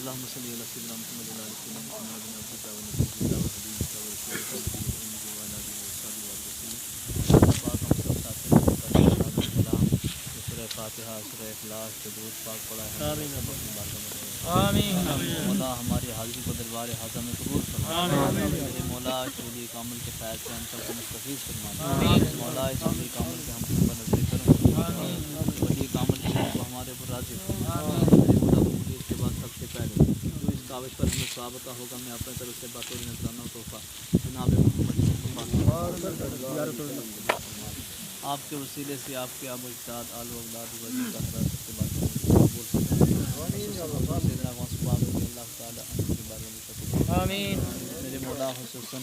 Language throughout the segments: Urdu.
اللهم صل على سيدنا محمد وعلى آل سيدنا محمد عبدك ونبيك وحبيبك ورسولك وعلى آله وصحبه وسلم. پاک ہم سب ساتھ سلام سورہ فاتحہ سورہ اخلاص درود پاک پڑھا ہے. آمین. مولا ہماری حاضری کو دربار حاضر میں قبول فرما. میرے مولا شہودی کامل کے فیض سے ہم سب کو مستفیض فرما. مولا اس شہودی کامل کے ہم سب پر نظر کرم. شہودی کامل کے کو ہمارے پر راضی فرما. میرے مولا کو اس کے بعد سب سے پہلے جو اس کاوش پر ہمیں ثواب عطا ہوگا میں اپنے طرف سے باتوں میں نذرانہ تحفہ جناب محمد آپ کے وسیلے سے آپ کے آب و اجداد آل و اولاد وزیر کا خدا سب کے باتوں میں قبول فرما. سیدنا غوث پاک رضی اللہ تعالیٰ عنہ کے بارے میں آمین. میرے مولا خصوصاً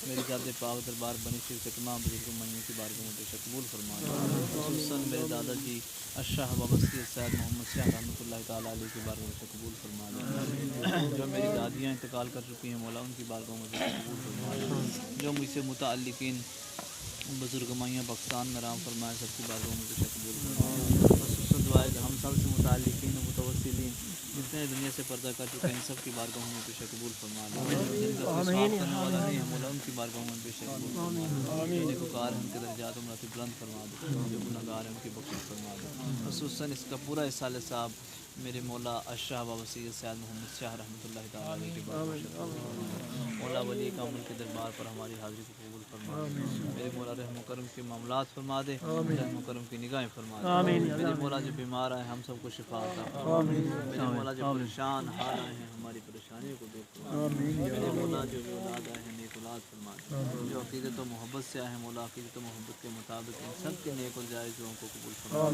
میری جاد پاک دربار بنی شریف کے تمام بزرگوں مائیوں کی بارگاہ میں بے شک قبول فرما. خصوصاً میرے دادا جی الشاہ بابا سید سید محمد شاہ رحمۃ اللہ تعالیٰ علیہ کی بارگاہ میں قبول فرما. جو میری دادیاں انتقال کر چکی ہیں مولا ان کی بارگاہ میں بے شک قبول فرما. جو مجھ سے متعلقین بزرگ مائیاں پاکستان میں رام فرمائے سب کی بارگاہ میں بے شک قبول فرما. خصوصاً دعائے ہم سب سے متعلقین و متوسلین جتنے دنیا سے پردہ کر چکے ہیں سب کی بارگاہوں میں بے شک قبول فرما. جن کا کوئی سوال کرنے والا نہیں ہے مولا ان کی بارگاہوں میں بے شک قبول فرما. جو نیکوکار ہیں ان کے درجات و مراتب بلند فرما دے. جو گنہگار ہیں ان کی بخشش فرما دے. خصوصاً اس کا پورا اصالہ صاحب میرے مولا الشاہ بابا سید سید محمد شاہ رحمۃ اللہ تعالیٰ علیہ کے بارگاہ مولا ولی کامل کے دربار پر ہماری حاضری کو قبول فرما. میرے مولا رحم و کرم کے معاملات فرما دے. رحم و کرم کی نگاہیں فرما دے. میرے مولا جو بیمار ہیں ہم سب کو شفا عطا فرما. میرے مولا جو پریشان حال آئے ہیں ہماری پریشانیوں کو دور فرما. میرے مولا جو اولاد آئے ہیں نیک اولاد فرما دے. جو عقیدت و محبت سے آئے ہیں مولا عقیدت و محبت کے مطابق ان سب کے نیک و جائز دعاؤں کو قبول فرما.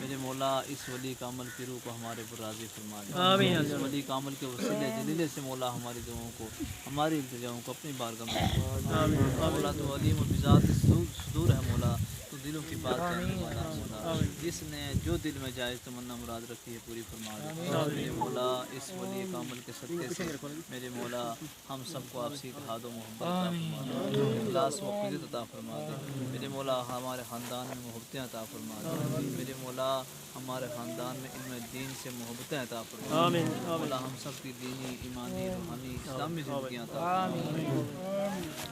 میرے مولا اس ولی کامل کی روح کو ہمارے پر راضی فرما دے. اس ولی کامل کے وسیلے جلیلے سے مولا ہماری دعاؤں کو ہماری التجاؤں کو اپنی بارگاہ میں مولا تو علیم و بذات صدور ہے مولا تو دلوں کی بات کرنے والا مولا جس نے جو دل میں جائز تمنا مراد رکھی ہے پوری فرما دے. میرے مولا اس ولی کامل کے صدقے سے میرے مولا ہم سب کو آپ سے اتحاد و محبت عطا فرما دے. اخلاص و عقیدت عطا فرما دے. میرے مولا ہمارے خاندان میں محبتیں عطا فرما دے. میرے مولا ہمارے خاندان میں علم دین سے محبتیں عطا فرما دے. مولا ہم سب کی دینی ایمانی روحانی اسلامی زندگیاں عطا فرما دے.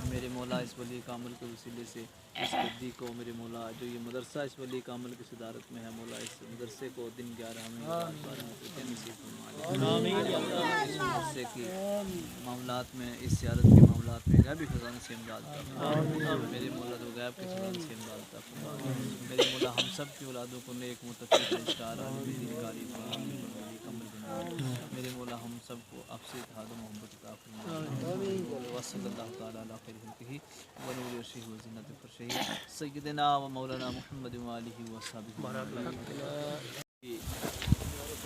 میرے مولا اس ولی کامل کے وسیلے سے اس گدی کو میرے مولا جو یہ مدرسہ اس ولی کامل کی صدارت میں ہے مولا اس مدرسے کو دن 11 میں نصیب فرما دے. اس مدرسے کی معاملات میں اس زیارت کے معاملات میں غیبی خزانے سے امداد عطا فرما. میرے مولا تو غیب کے خزانے سے امداد عطا فرما. میرے مولا ہم سب کی اولادوں کو نیک متقی پرہیزگار عالم دین قاری میرے مولا ہم سب کو آپ سے اتحاد و محبت عطا فرما. وصلی اللہ تعالیٰ علی خیر خلقہ ونور عرشہ وزینت فرشہ سیدنا و مولانا محمد وآلہ وصحبہ.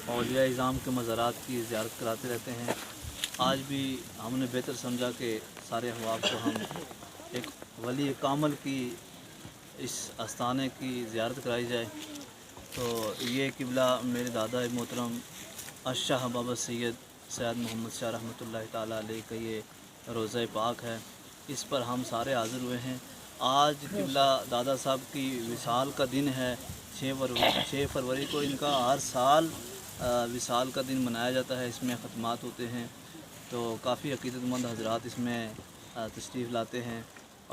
اولیاء اعظام کے مزارات کی زیارت کراتے رہتے ہیں. آج بھی ہم نے بہتر سمجھا کہ سارے احباب کو ہم ایک ولی کامل کی اس آستانے کی زیارت کرائی جائے. تو یہ قبلہ میرے دادا محترم الشاہ بابا سید سید محمد شاہ رحمۃ اللہ تعالیٰ علیہ کا یہ روضہ پاک ہے. اس پر ہم سارے حاضر ہوئے ہیں. آج قبلہ دادا صاحب کی وصال کا دن ہے. 6 فروری کو ان کا ہر سال وصال کا دن منایا جاتا ہے. اس میں ختمات ہوتے ہیں تو کافی عقیدت مند حضرات اس میں تشریف لاتے ہیں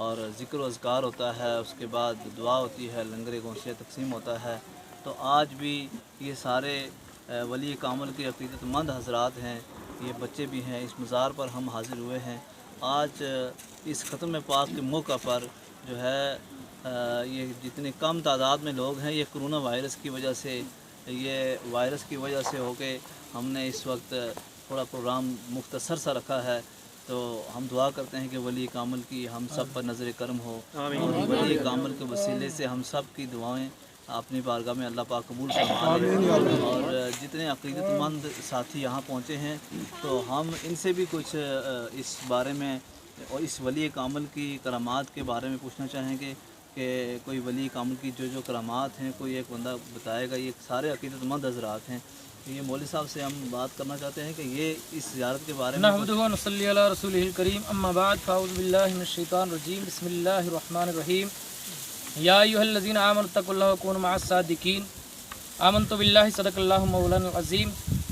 اور ذکر و اذکار ہوتا ہے. اس کے بعد دعا ہوتی ہے, لنگر گوشے تقسیم ہوتا ہے. تو آج بھی یہ سارے ولی کامل کے عقیدت مند حضرات ہیں, یہ بچے بھی ہیں, اس مزار پر ہم حاضر ہوئے ہیں. آج اس ختم پاک کے موقع پر جو ہے یہ جتنے کم تعداد میں لوگ ہیں یہ کرونا وائرس کی وجہ سے ہو کے ہم نے اس وقت تھوڑا پروگرام مختصر سا رکھا ہے. تو ہم دعا کرتے ہیں کہ ولی کامل کی ہم سب پر نظر کرم ہو اور ولی کامل کے وسیلے سے ہم سب کی دعائیں اپنی بارگاہ میں اللہ پاک قبول فرما لے. اور جتنے عقیدت مند ساتھی یہاں پہنچے ہیں تو ہم ان سے بھی کچھ اس بارے میں اور اس ولی کامل کی کرامات کے بارے میں پوچھنا چاہیں گے کہ کوئی ولی کامل کی جو کرامات ہیں کوئی ایک بندہ بتائے گا. یہ سارے عقیدت مند حضرات ہیں. یہ مولوی صاحب سے ہم بات کرنا چاہتے ہیں کہ یہ اس زیارت کے بارے میں نحمدہ و نصلی علی رسولہ الکریم. اما بعد فاعوذ باللہ من الشیطان الرجیم. بسم اللہ الرحمن الرحیم. یا ایھا الذین آمنوا اتقوا اللہ وکونوا مع الصادقین. آمنت باللہ صدق اللہ مولانا العظیم.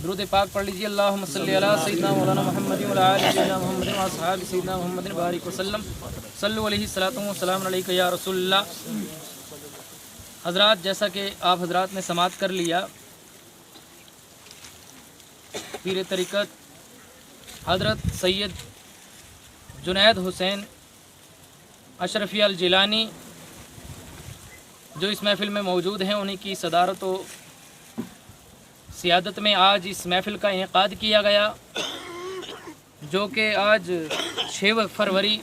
درود پاک پڑھ لیجیے. اللہم صلی علی سیدنا مولانا محمد و علی آل سیدنا محمد و اصحاب سیدنا محمد بارک وسلم. صلو علیہ الصلوۃ والسلام علیک یا رسول اللہ. حضرات, جیسا کہ آپ حضرات نے سماعت کر لیا, پیر طریقت حضرت سید جنید حسین اشرفی الجیلانی جو اس محفل میں موجود ہیں, انہی کی صدارت و سیادت میں آج اس محفل کا انعقاد کیا گیا, جو کہ آج 6 فروری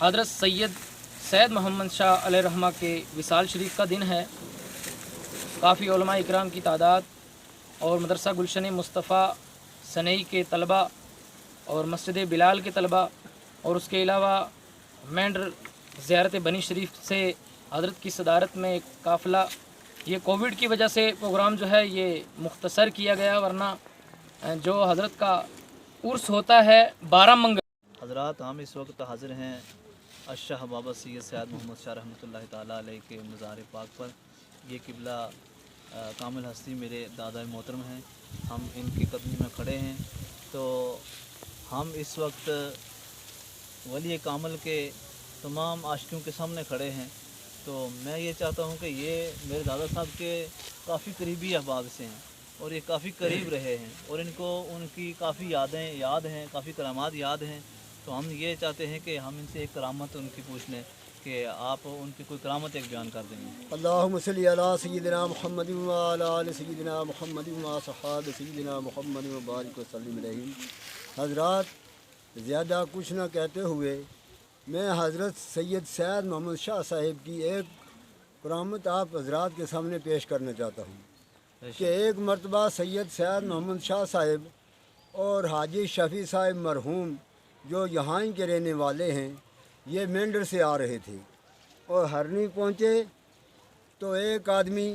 حضرت سید محمد شاہ علیہ رحمہ کے وصال شریف کا دن ہے. کافی علماء اکرام کی تعداد اور مدرسہ گلشن مصطفیٰ سنئی کے طلباء اور مسجد بلال کے طلباء اور اس کے علاوہ مینڈر زیارت بنی شریف سے حضرت کی صدارت میں ایک قافلہ, یہ کووڈ کی وجہ سے پروگرام جو ہے یہ مختصر کیا گیا, ورنہ جو حضرت کا عرس ہوتا ہے 12 منگل. حضرات, ہم اس وقت حاضر ہیں الشاہ بابا سید سید محمد شاہ رحمۃ اللہ تعالیٰ علیہ کے مزار پاک پر. یہ قبلہ کامل ہستی میرے دادا محترم ہیں, ہم ان کی قدمی میں کھڑے ہیں. تو ہم اس وقت ولی کامل کے تمام عاشقوں کے سامنے کھڑے ہیں. تو میں یہ چاہتا ہوں کہ یہ میرے دادا صاحب کے کافی قریبی احباب سے ہیں اور یہ کافی قریب رہے ہیں اور ان کو ان کی کافی یادیں یاد ہیں, کافی کرامات یاد ہیں. تو ہم یہ چاہتے ہیں کہ ہم ان سے ایک کرامت ان کی پوچھ لیں کہ آپ ان کی کوئی کرامت ایک بیان کر دیں گے. اللہم صلی علی سیدنا محمد و علی آل سیدنا محمد و اصحاب سیدنا محمد و بارک وسلم علیہم. حضرات, زیادہ کچھ نہ کہتے ہوئے میں حضرت سید محمد شاہ صاحب کی ایک کرامت آپ حضرات کے سامنے پیش کرنا چاہتا ہوں کہ ایک مرتبہ سید محمد شاہ صاحب اور حاجی شفیع صاحب مرحوم جو یہاں کے رہنے والے ہیں, یہ مینڈر سے آ رہے تھے اور ہرنی پہنچے تو ایک آدمی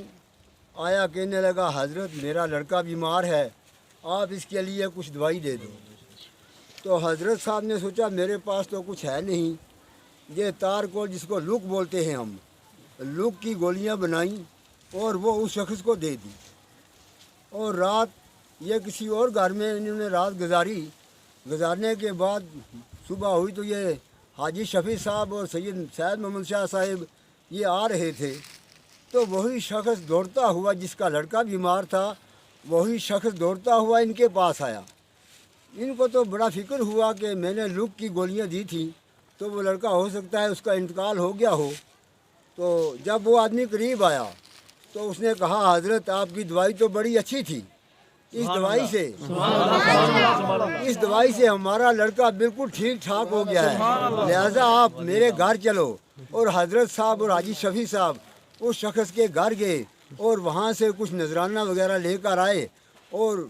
آیا, کہنے لگا حضرت میرا لڑکا بیمار ہے, آپ اس کے لیے کچھ دوائی دے دو. تو حضرت صاحب نے سوچا میرے پاس تو کچھ ہے نہیں, یہ تار کو جس کو لک بولتے ہیں ہم, لک کی گولیاں بنائیں اور وہ اس شخص کو دے دی. اور رات یہ کسی اور گھر میں انہوں نے رات گزارنے کے بعد صبح ہوئی تو یہ حاجی شفیع صاحب اور سید محمد شاہ صاحب یہ آ رہے تھے. تو وہی شخص دوڑتا ہوا, جس کا لڑکا بیمار تھا, وہی شخص دوڑتا ہوا ان کے پاس آیا. ان کو تو بڑا فکر ہوا کہ میں نے لک کی گولیاں دی تھیں تو وہ لڑکا ہو سکتا ہے اس کا انتقال ہو گیا ہو. تو جب وہ آدمی قریب آیا تو اس نے کہا حضرت آپ کی دوائی تو بڑی اچھی تھی, اس دوائی سے ہمارا لڑکا بالکل ٹھیک ٹھاک ہو گیا ہے, لہذا آپ میرے گھر چلو. اور حضرت صاحب اور حاجی شفیع صاحب اس شخص کے گھر گئے اور وہاں سے کچھ نذرانہ وغیرہ لے کر آئے. اور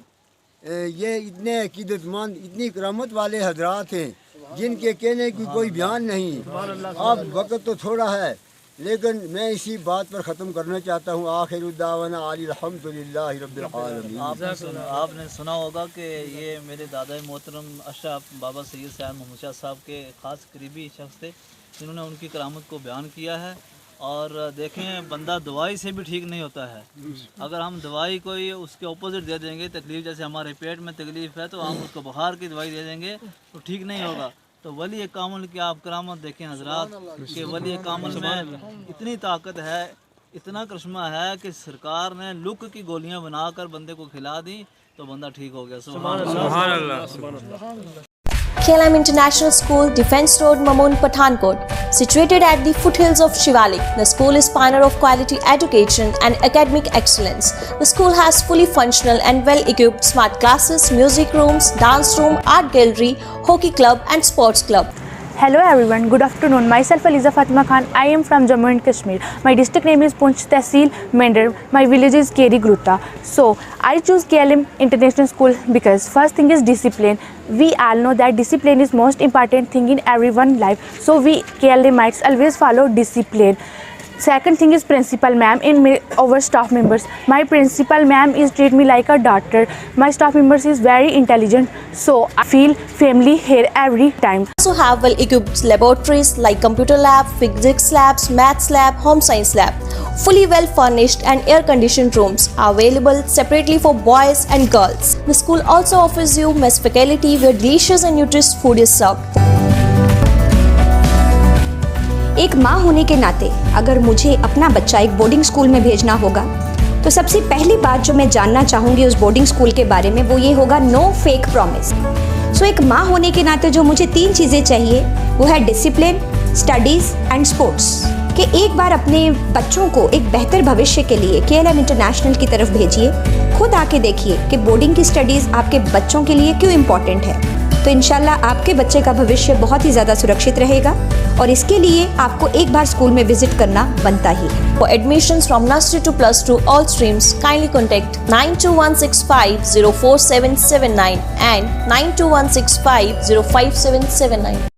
یہ اتنے عقیدت مند, اتنی کرامت والے حضرات ہیں جن کے کہنے کی کوئی بیان نہیں. اب وقت تو تھوڑا ہے لیکن میں اسی بات پر ختم کرنا چاہتا ہوں. آخر الدعوانا الحمدللہ رب العالمین. آپ نے سنا ہوگا کہ یہ میرے دادا محترم الشاہ بابا سید سید محمد شاہ صاحب کے خاص قریبی شخص تھے جنہوں نے ان کی کرامت کو بیان کیا ہے. اور دیکھیں, بندہ دوائی سے بھی ٹھیک نہیں ہوتا ہے. اگر ہم دوائی کوئی اس کے اپوزٹ دے دیں گے, تکلیف جیسے ہمارے پیٹ میں تکلیف ہے تو ہم اس کو بخار کی دوائی دے دیں گے تو ٹھیک نہیں ہوگا. تو ولی کامل کی آپ کرامت دیکھیں حضرات کہ ولی کامل میں اتنی طاقت ہے, اتنا کرشمہ ہے کہ سرکار نے لک کی گولیاں بنا کر بندے کو کھلا دی تو بندہ ٹھیک ہو گیا. سبحان اللہ. KLM International School, Defence Road, Mamoon, Pathankot. Situated at the foothills of Shivalik, the school is pioneer of quality education and academic excellence. The school has fully functional and well-equipped smart classes, music rooms, dance room, art gallery, hockey club and sports club. Hello everyone, good afternoon. Myself Aliza Fatima Khan. I am from Jammu and Kashmir. My district name is Poonch Tehsil Mender. My village is Keri Gruta. So I choose KLM International School because first thing is discipline. We all know that discipline is most important thing in everyone's life. So we KLMites always follow discipline. Second thing is principal ma'am our staff members. My principal ma'am is treat me like a daughter. My staff members is very intelligent, so I feel family here every time. Also have well-equipped laboratories like computer lab, physics labs, maths lab, home science lab. Fully well-furnished and air-conditioned rooms are available separately for boys and girls. The school also offers you mess faculty where delicious and nutritious food is served. ایک ماں ہونے کے ناطے اگر مجھے اپنا بچہ ایک بورڈنگ اسکول میں بھیجنا ہوگا تو سب سے پہلی بات جو میں جاننا چاہوں گی اس بورڈنگ اسکول کے بارے میں وہ یہ ہوگا نو فیک پرومس. سو ایک ماں ہونے کے ناطے جو مجھے 3 چیزیں چاہیے وہ ہے ڈسپلن, اسٹڈیز اینڈ اسپورٹس. کہ ایک بار اپنے بچوں کو ایک بہتر بھوشیہ کے لیے KLM انٹرنیشنل کی طرف بھیجیے. خود آ کے دیکھیے کہ بورڈنگ کی اسٹڈیز آپ کے بچوں کے لیے کیوں امپورٹنٹ ہے. تو انشاءاللہ آپ کے بچے کا بھوشیہ بہت ہی زیادہ سرکشت رہے گا اور اس کے لیے آپ کو ایک بار اسکول میں وزٹ کرنا بنتا ہی ہے. For admissions from nursery to plus 2 all streams, kindly contact 92165 04779 and 92165 05779.